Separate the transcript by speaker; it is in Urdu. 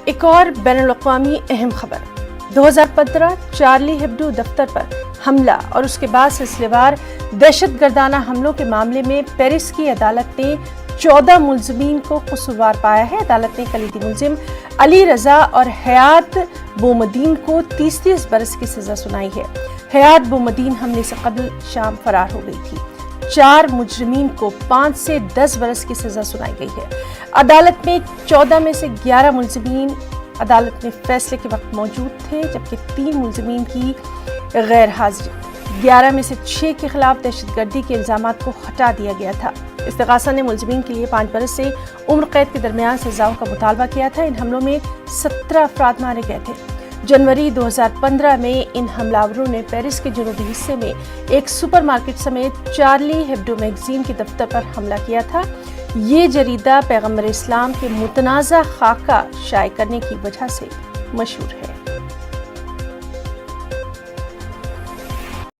Speaker 1: ایک اور بین الاقوامی اہم خبر 2015 چارلی ہیبڈو دفتر پر حملہ اور اس کے بعد سلسلے وار دہشت گردانہ حملوں کے معاملے میں پیرس کی عدالت نے 14 ملزمین کو قصوروار پایا ہے۔ عدالت نے کلیدی ملزم علی رضا اور حیات بومدین کو 30 برس کی سزا سنائی ہے۔ حیات بومدین حملے سے قبل شام فرار ہو گئی تھی۔ 4 مجرمین کو 5 سے 10 برس کی سزا سنائی گئی ہے۔ عدالت میں 14 میں سے 11 ملزمین عدالت میں فیصلے کے وقت موجود تھے، جبکہ 3 ملزمین کی غیر حاضری۔ 11 میں سے 6 کے خلاف دہشت گردی کے الزامات کو ہٹا دیا گیا تھا۔ استغاثہ نے ملزمین کے لیے 5 برس سے عمر قید کے درمیان سزاؤں کا مطالبہ کیا تھا۔ ان حملوں میں 17 افراد مارے گئے تھے۔ جنوری 2015 میں ان حملہ آوروں نے پیرس کے جنوبی حصے میں ایک سپر مارکیٹ سمیت چارلی ہیبڈو میگزین کے دفتر پر حملہ کیا تھا۔ یہ جریدہ پیغمبر اسلام کے متنازع خاکہ شائع کرنے کی وجہ سے مشہور ہے۔